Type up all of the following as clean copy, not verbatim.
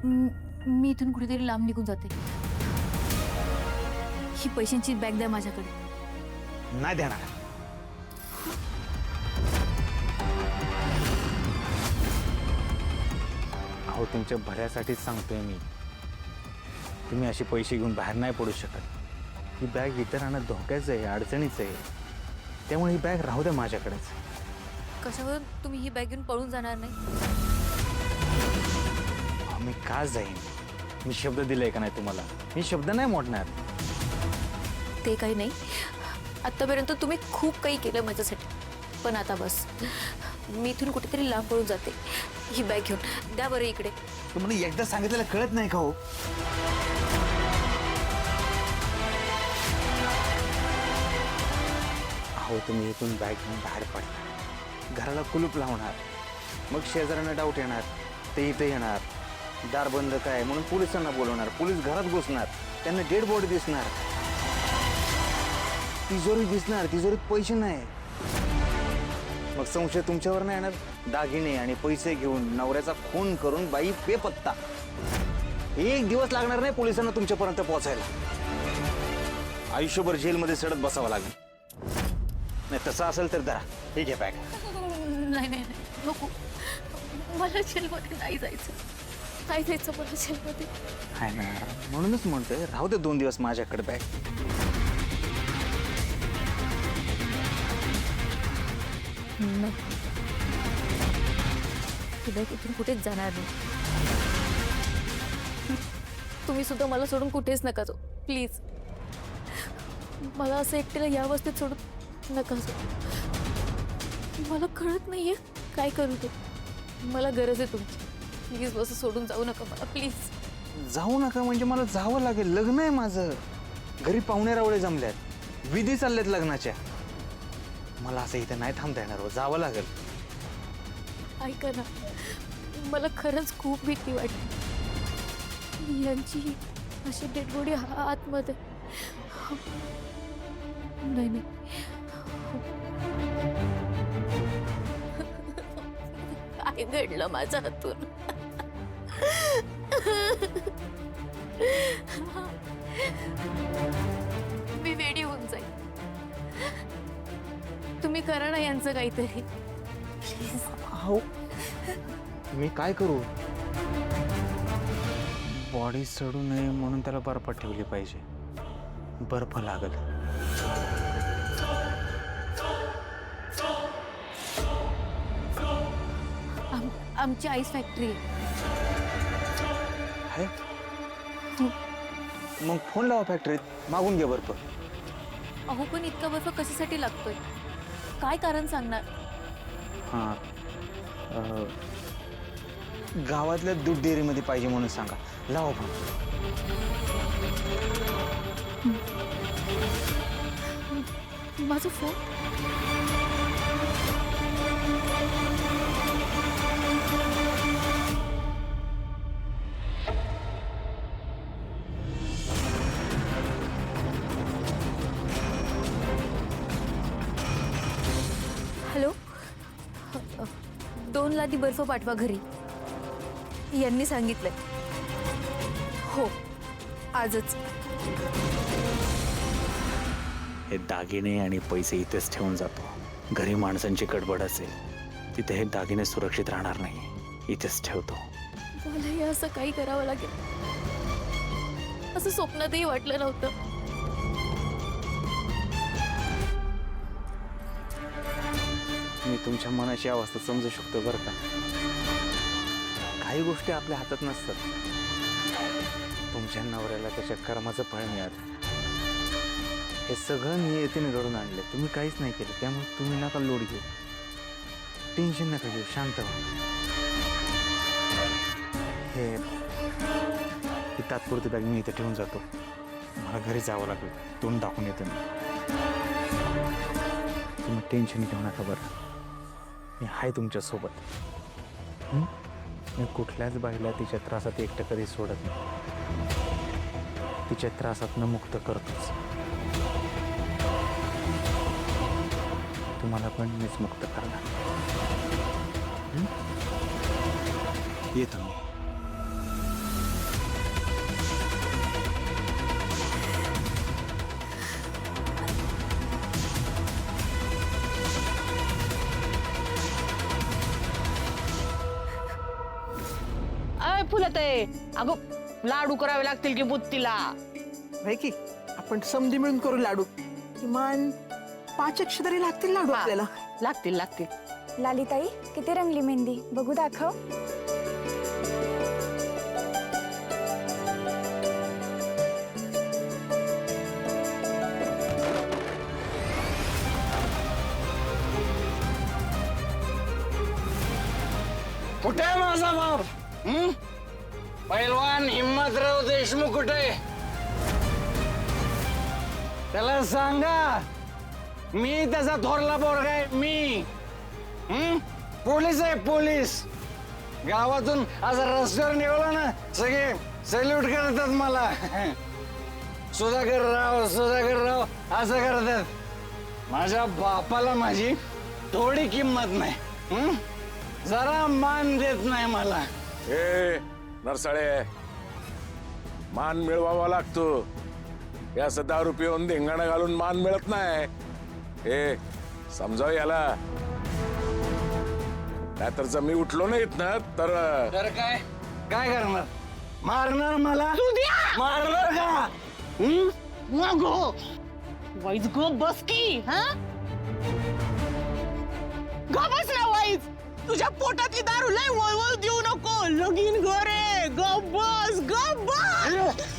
मी इथून कुठेतरी लांब निघून जाते. ही पैशांची बॅग द्या माझ्याकडे. नाही देणार. अहो तुमच्या भल्यासाठीच सांगतोय मी. तुम्ही असे पैसे घेऊन बाहेर नाही पडू शकत. ही बॅग इतर राहणं धोक्याचं आहे, अडचणीचं आहे. त्यामुळे ही बॅग राहू द्या माझ्याकडेच. कशावर तुम्ही ही बॅग घेऊन पळून जाणार नाही? अहो, मी का जाईन? मी शब्द दिलाय का नाही तुम्हाला? मी शब्द नाही मोडणार. ते काही नाही. आतापर्यंत तुम्ही खूप काही केलं माझ्यासाठी, पण आता बस. मी इथून कुठेतरी लांब पळून जाते. ही बॅग घेऊन द्या बरं इकडे. तुम्हाला एकदा सांगितलेलं कळत नाही का हो? अहो तुम्ही इथून बॅग घेऊन बाहेर पडणार, घराला कुलूप लावणार, मग शेजाऱ्यांना डाऊट येणार, ते इथे येणार, दार बंद काय म्हणून पोलिसांना बोलवणार, पोलीस घरात घुसणार, त्यांना डेड बॉडी दिसणार, तिजोरी दिसणार, तिजोरीत पैसे नाही. मग संशय तुमच्यावर नाही येणार. दागिने आणि पैसे घेऊन नवऱ्याचा खून करून बाई बेपत्ता. एक दिवस लागणार नाही पोलिसांना तुमच्यापर्यंत पोहोचायला. आयुष्यभर जेलमध्ये सडत बसावं लागेल. नाही तसं असेल तर धरा, हे घ्या बॅग. नाही नाही नाही, नको. मला जेलमध्ये नाही जायचं. नाही जायचं मला जेलमध्ये. हाय ना, म्हणूनच म्हणतोय राहू दे 2 दिवस माझ्याकडे बॅग. नाही, ही बॅग इथून कुठेच जाणार नाही. तुम्ही सुद्धा मला सोडून कुठेच नका जाऊ प्लीज. मला असं एकट्याला या अवस्थेत सोडून नका जाऊ. मला कळत नाहीये काय करू ते. मला गरज आहे तुमची. प्लीज बस सोडून जाऊ नका मला प्लीज. जाऊ नका म्हणजे मला जावं लागेल. लग्न आहे माझं, घरी पाहुणे रावळे जमल्यात, विधी चालल्यात लग्नाच्या. मला असं इथे नाही थांबता येणार हो, जावं लागेल. ऐका ना, मला खरंच खूप भीती वाटते. यांची अशी डेड बॉडी आतमध्ये. नाही नाही, काय घडलं माझ्या हातून? मी वेडी होऊन जाईल. तुम्ही करा ना यांचं काहीतरी प्लीज. हो, मी काय करू? बॉडी सडू नये म्हणून त्याला बर्फात ठेवली पाहिजे. बर्फ लागल. आमची आईस फॅक्टरी आहे. मग फोन लावा फॅक्टरीत, मागून घ्या बर्फ. अहो पण इतका बर्फ कशासाठी लागतोय? काय कारण सांगणार? हां, गावातल्या दूध डेअरीमध्ये पाहिजे म्हणून सांगा. लावा फोन. माझा फोन. हॅलो, 2 लादी बर्फ पाठवा घरी. यांनी सांगितलंय. हो, आजच. हे दागिने आणि पैसे इथेच ठेवून जातो. घरी माणसांची गडबड असेल तिथे हे दागिने सुरक्षित राहणार नाही. इथेच ठेवतो. मला हे असं काही करावं लागेल असं स्वप्नातही वाटलं नव्हतं. मी तुमच्या मनाची अवस्था समजू शकतो बरं का. काही गोष्टी आपल्या हातात नसतात. तुमच्या नवऱ्याला त्याच्या कर्माचं फळ मिळालं. हे सगळं नियतीने घडून आणलं. तुम्ही काहीच नाही केलं. त्यामुळे तुम्ही नका लोड घेऊ, टेन्शन नका घेऊ, शांत व्हा. ही तात्पुरती बॅग मी इथे ठेवून जातो. मला घरी जावं लागेल. तोंड दाखवून येतो मी. तुम्ही टेन्शन घेऊ नका बरं. मी आहे तुमच्यासोबत. मी कुठल्याच बाईला तिच्या त्रासात एकटं कधी सोडत नाही. तिच्या त्रासातनं मुक्त करतोच. तुम्हाला पण मीच मुक्त करणार. येतो मी. काय फुलत आहे अगं, लाडू करावे लागतील की बुत्तीला. होय की आपण समधी मिळून करू लाडू. किमान 5 तरी लागतील लाडू आपल्याला. लागतील लागतील. लालिताई किती रंगली मेहंदी बघू दाखव. कुठे आहे माझा भाऊ? पैलवान हिम्मतराव देशमुख कुठे आहे? त्याला सांगा मी त्याचा थोरला पोरगा आहे. मी पोलीस आहे, पोलीस. गावातून आज रस्त्यावर निघाला ना सगळे सल्यूट करतात मला. सुधाकर राव असं करतात. माझ्या बापाला माझी थोडी किंमत नाही. जरा मान देत नाही मला. ए नरसाळे, मान मिळवावा लागतो. हे असं दारू पिऊन धिंगाणा घालून मान मिळत नाही. ए समजाव याला. नाहीतर जर मी उठलो नाहीत ना तर तर काय काय करणार? मारणार मला? मारणार का? गो वाईज गो बस की. हा ग बस ना वाईज. तुझ्या पोटातली दारू लय वळवळ देऊ नको. लगीन घरे ग बस ग बस.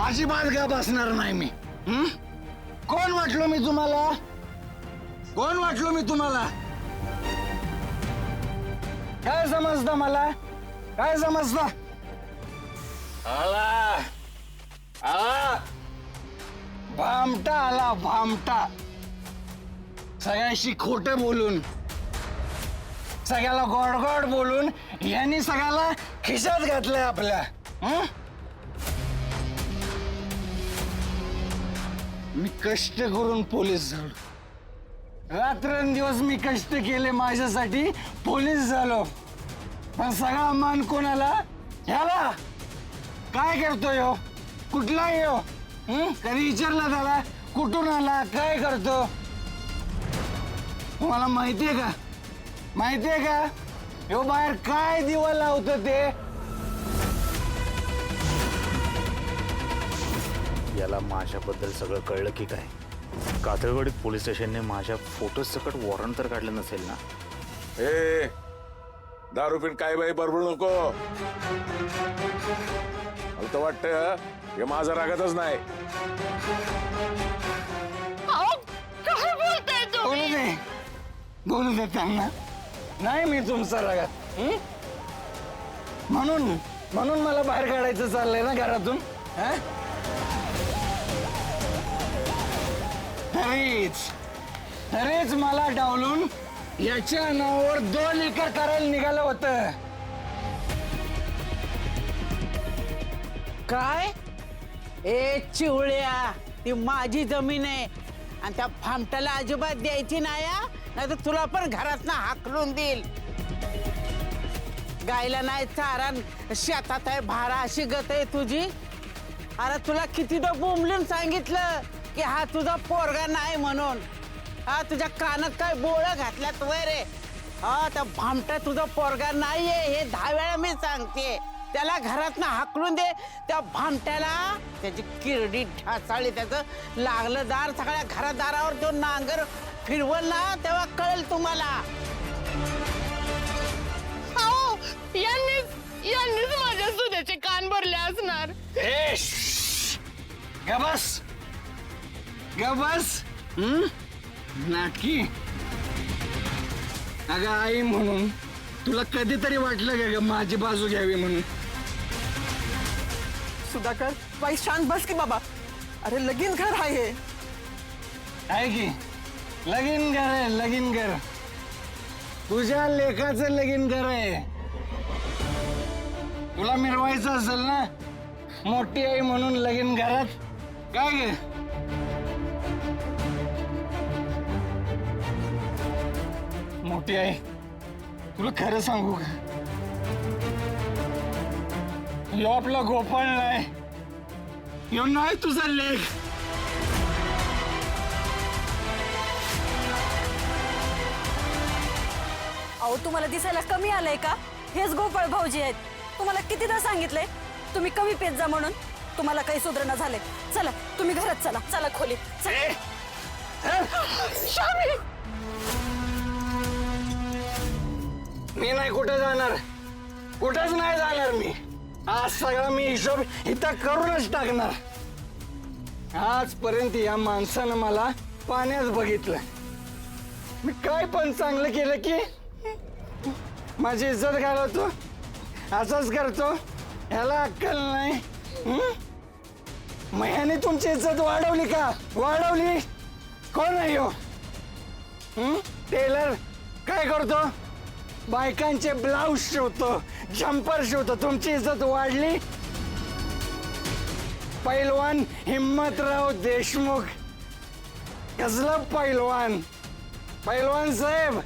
अजिबात का बसणार नाही मी. कोण वाटलो मी तुम्हाला? कोण वाटलो मी तुम्हाला? काय समजता मला? काय समजता? आला आला भामटा आला, भामटा. सगळ्याशी खोट बोलून, सगळ्याला गोड गोड बोलून यांनी सगळ्याला खिशात घातलंय आपल्या. मी कष्ट करून पोलीस झालो. रात्रंदिवस मी कष्ट केले माझ्यासाठी, पोलीस झालो. पण सगळा मान कोणाला? ह्याला. काय करतोय हो? कुठला हो? कधी विचारला त्याला कुठून आला, काय करतो? तुम्हाला माहितीये का? माहितीये का ह्यो बाहेर काय दिवा लावतो ते? याला माझ्याबद्दल सगळं कळलं की काय? कातळवाडीत पोलीस स्टेशनने माझ्या फोटो सकट वॉरंट तर काढलं नसेल ना? ए दारू पिऊन काय बाई बरोबर नको. मला तर वाटतं हे माझा रागातच नाही. काय बोलताय बोलू दे, बोलू दे त्यांना. नाही मी तुमचा रागात. म्हणून म्हणून मला बाहेर काढायचं चाललंय ना घरातून. तरीच मला डावलून याच्या नावावर 2 एकर करायला निघालं होतं. काय? ए चिवळ्या, ती माझी जमीन आहे आणि त्या फामट्याला अजिबात द्यायची नाही. नाही तर तुला पण घरातनं हाकलून देईल. गायला नाही चारा, शेतात आहे भारा, अशी गत आहे तुझी. अरे तुला कितीदा बोंबलून सांगितलं की हा तुझा पोरगा नाही म्हणून. हा तुझ्या कानात काय बोळं घातल्यात वय रे? हा त्या भामट्या तुझा पोरगा नाहीये हे 10 वेळा मी सांगते. त्याला घरातनं हाकलून दे. त्या भामट्याला त्याची किरडी ढासाळी, त्याचं लागलं दार सगळ्या घरादारावर तो नांगर फिरवल ना तेव्हा कळेल तुम्हाला. यांनीच माझ्या सुद्याचे कान भरले असणार. गबस गबस. नाटकी. अगं आई म्हणून तुला कधीतरी वाटलं का ग माझी बाजू घ्यावी म्हणून? सुधाकर बाई शांत बस की बाबा. अरे लगीन घर आहे हे. आहे की लगीन घर आहे, लगीन घर. तुझ्या लेखाचं लगीन घर आहे. तुला मिरवायचं असेल ना मोठी आई म्हणून लगीन घरात. काय गे मोठी आई, तुला खरं सांगू का? ह्यो आपला गोपाळ नाही, ह्यो नाही तुझा लेख. अहो तुम्हाला दिसायला कमी आलंय का? हेच गोपाळ भाऊजी आहेत. तुम्हाला कितीदा सांगितलंय तुम्ही कमी पेत जा म्हणून. तुम्हाला काही सुधारणा झाले. चला तुम्ही घरात चला. चला खोलीत चला. मी नाही कुठे जाणार, कुठेच नाही जाणार मी. आज सगळा मी हिशोब इथं करूनच टाकणार. आजपर्यंत या माणसानं मला पाण्यात बघितलं. मी काय पण चांगलं केलं की माझी इज्जत घालवतो, असंच करतो. ह्याला अक्कल नाही. मग ह्याने तुमची इज्जत वाढवली का? वाढवली? कोण आहे हो? टेलर काय करतो? बायकांचे ब्लाऊज शिवतो, जम्पर शिवतो. तुमची इज्जत वाढली? पैलवान हिम्मतराव देशमुख. कसलं पैलवान? पैलवान साहेब,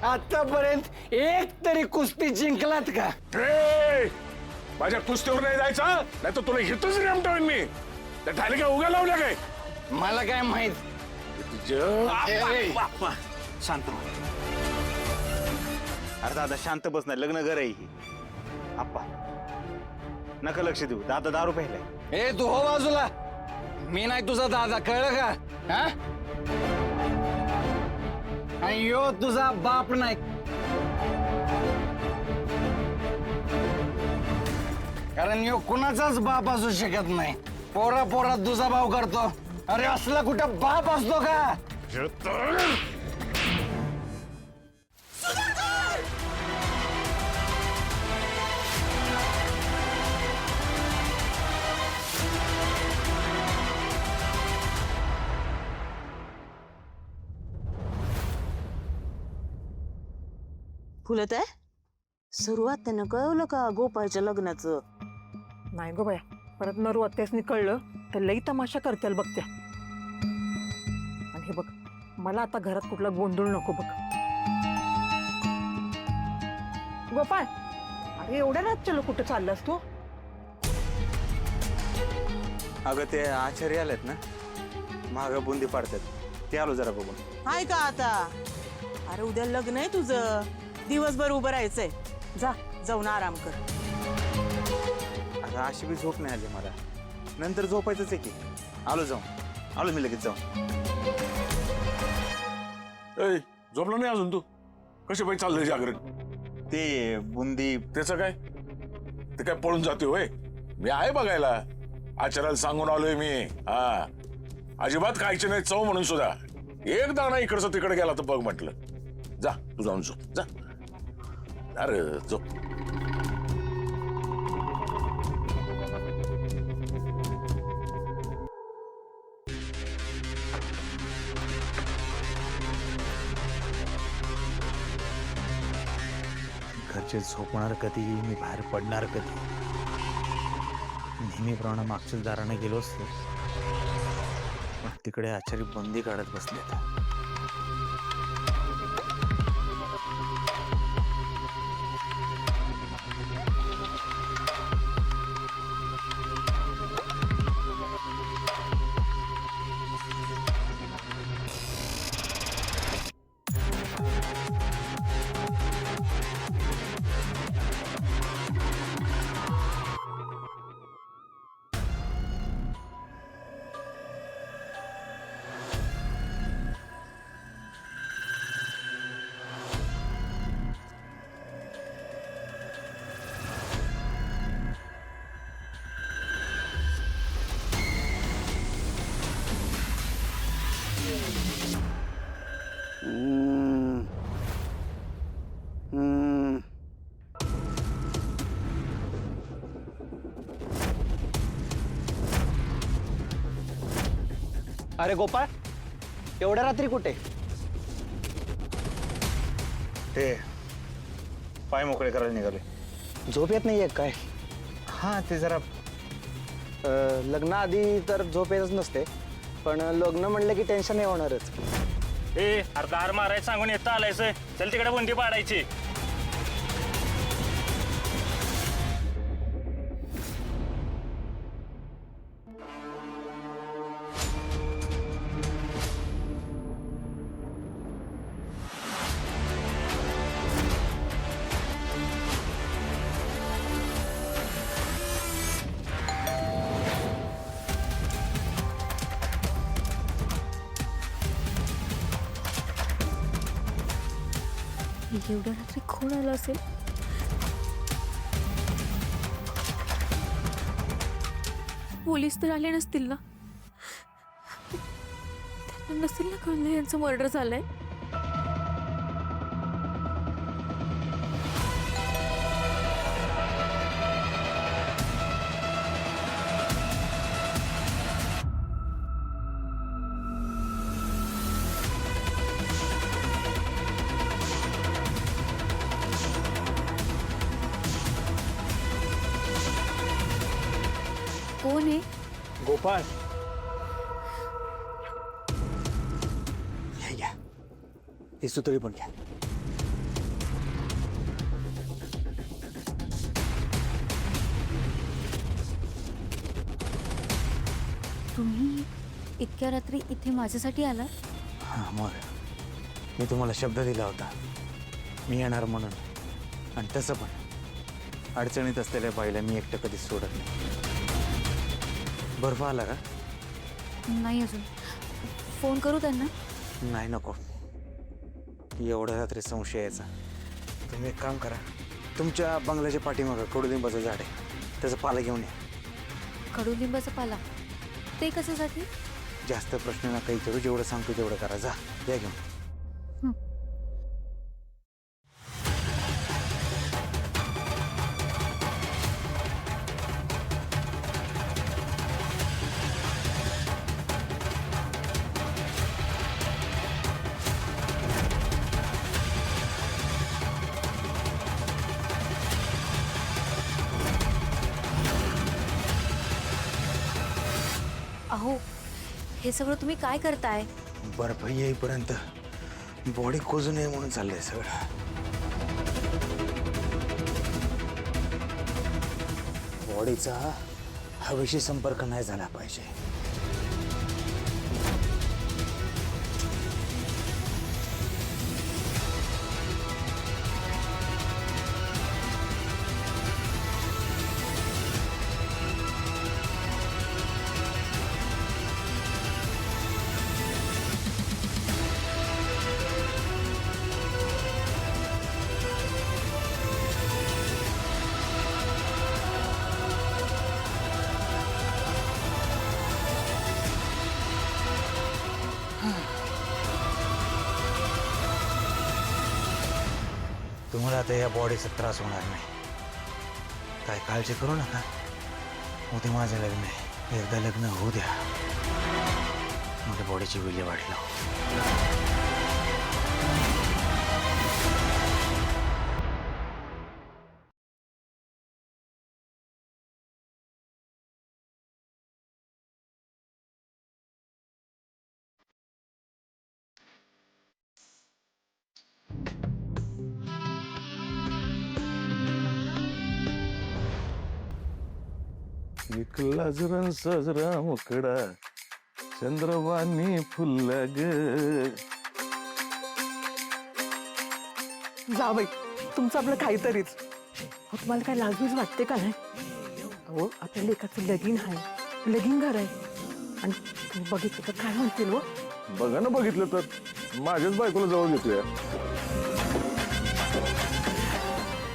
आतापर्यंत एक तरी कुस्ती जिंकलात का? ए, माझ्या कुस्तीवर नाही जायचं, नाही तर तुला हितच रेमटवीन मी. त्या ठाली काय उगा लावल्या काय? मला काय माहित. शांत हो. अरे दादा शांत बस ना, लग्न घर आहे ही. आप्पा नका लक्ष देऊ, दादा दारू प्यायलाय. ए तू हो बाजूला. मी नाही तुझा दादा, कळलं का? हा? आणि यो तुझा बाप नाही. कारण यो कुणाचाच बाप असू शकत नाही. पोरा पोरात तुझा भाव करतो. अरे असला कुठं बाप असतो का? फुलत आहे. सुरुवात त्यानं कळवलं का गोपाळच्या लग्नाचं? नाही गो बाया, परत नरू अत्यासनी कळलं तर लई तमाशा करतील बघ त्या. आणि हे बघ, मला आता घरात कुठला गोंधळ नको बघ. गोपाळ, अरे एवढ्या रात चलो कुठं चाललास तू? अगं ते आचार्य आलेत ना, माग बुंदी पाडतात, ते आलो जरा बघून. हाय का आता? अरे उद्या लग्न आहे तुझं, दिवसभर उभं राहायचंय. जा, जाऊन आराम कर. अगं अशी बी झोप नाही आली मला, नंतर झोपायचंच आहे की. आलो जाऊन, आलो मी लगेच जाऊन. ए, झोपला नाही अजून तू? कशी बाई चाललंय जागरण? ते बुंदी त्याचं काय? ते काय पळून जाते होय? मी आहे बघायला. आचार्याला सांगून आलोय मी. हा, अजिबात खायचे नाही चव म्हणून सुद्धा. एक दाणा इकडचं तिकडे गेला तर बघ म्हटलं. जा तू जाऊन झोप जा. अरे झोप. घरचे झोपणार कधी, मी बाहेर पडणार कधी. नेहमीप्रमाणे मागच्याच दाराने गेलो असतो, पण तिकडे आचारी बंदी काढत बसले. अरे गोपाळ, एवढ्या रात्री कुठे? ते पाय मोकळे करायला निघाले. झोप येत नाहीये काय? हा ते जरा लग्नाआधी तर झोप येतच नसते, पण लग्न म्हणलं की टेन्शन नाही होणारच. ए अर्धार मारायचं सांगून येता आलायस. चल तिकडे बुंदी पाडायची. एवढ्या रात्री कोण आला असेल? पोलीस तर आले नसतील ना? त्यांना नसेल ना कळलं यांचं मर्डर झालंय? कोण आहे? गोपाळ घ्या घ्या, ही सुतळी पण घ्या. तुम्ही इतक्या रात्री इथे माझ्यासाठी आला? हां, मग मी तुम्हाला शब्द दिला होता मी येणार म्हणून, आणि तसं पण अडचणीत असलेल्या बाईला मी एकटं कधीच सोडत नाही. बर्फ आला का? नाही अजून. फोन करू त्यांना? नाही, नको. एवढ्या रात्री संशय यायचा. तुम्ही एक काम करा, तुमच्या बंगल्याच्या पाठीमागं कडुलिंबाचं झाड आहे, त्याचं पाला घेऊन या. कडुलिंबाचा पाला? ते कशासाठी? जास्त प्रश्न नका विचारू, जेवढं सांगतो तेवढं करा. जा, द्या घेऊन. अहो, हे सगळं तुम्ही काय करताय? बर्फ येईपर्यंत बॉडी कोजू नये म्हणून चाललंय सगळं. बॉडीचा हवेशी संपर्क नाही झाला पाहिजे. तुम्हाला आता या बॉडीचा त्रास होणार नाही. काय काळजी करू नका. उद्या माझं लग्न आहे, एकदा लग्न होऊ द्या, मग बॉडीची विल्हेवाट लावू. विकला जरा साजरा मुकडा चंद्रवाणी फुलला ग. जा बाई, तुमचं आपलं काहीतरीच. अहो, तुम्हाला काय लाजमीच वाटते का नाही? अहो, आपल्या लेकाचं लगीन आहे, लगीन घर आहे, आणि तुम्ही बघितलं तर काय म्हणतील? व बघा ना, बघितलं तर माझ्याच बायकोला जवळ घेतोय.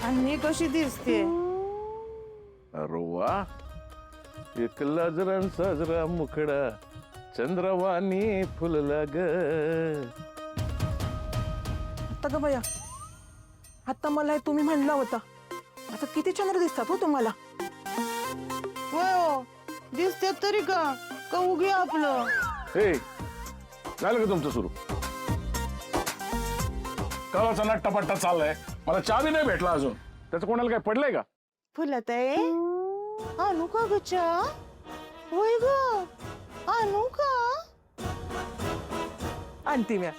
आणि मी कशी दिसते? अरे वा, एकला जरा साजरा मुखडा चंद्रवाणी फुलला ग. आता ग बया, आता मला हे तुम्ही म्हणला होता, आता किती चंद्र दिसतात हो तुम्हाला. हो, दिसते तरी का उगी आपलं. हे झालं का तुमचं सुरू? कालाचा नट्टापट्टा चाललाय, मला चहा बी नाही भेटला अजून. त्याचं कोणाला काय पडलंय का? फुलत आहे आणू का ग चहा? होय ग, आणू का? आणती म्या.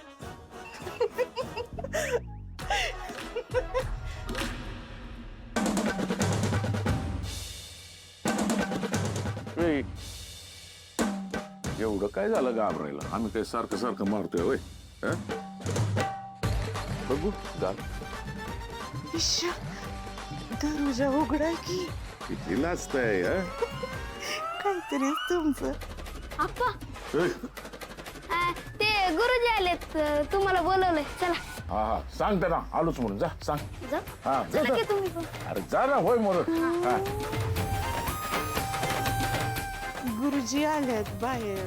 ए, एवढं काय झालं घाबरायला? आम्ही काय सारखं सारखं मारतोय होय? हं? बघू जा. दरवाजा उघडा की. किती लाजतंय हं? काहीतरी तुमचं. आप्पा, ए, ते गुरुजी आलेत, तुम्हाला बोलवलंय. चला. हा हा सांग त्यांना आलोच म्हणून जा सांग जा हा जा, चला जा. की तुम्ही पण. अरे जा ना होय मोर हा गुरुजी आल्यात बाहेर.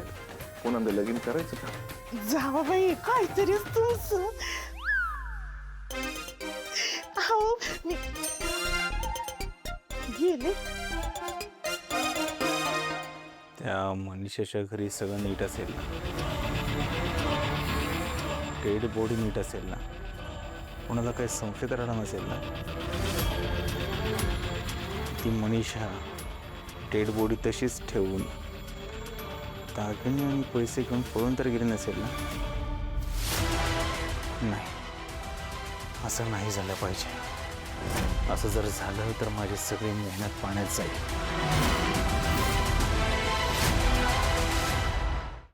पुन्हा लगीन करायचं का जावा बाई काहीतरीच तुमचं. अहो मी गेले. त्या मनीषाच्या घरी सगळं नीट असेल ना, डेड बॉडी नीट असेल ना, कोणाला काही संशय राहणार नसेल ना, ती मनीषा डेड बॉडी तशीच ठेवून दागिने आणि पैसे घेऊन पळून तर गेले नसेल ना. नाही, असं नाही झालं पाहिजे. असं जर झालं तर माझी सगळी मेहनत पाण्यात जाईल.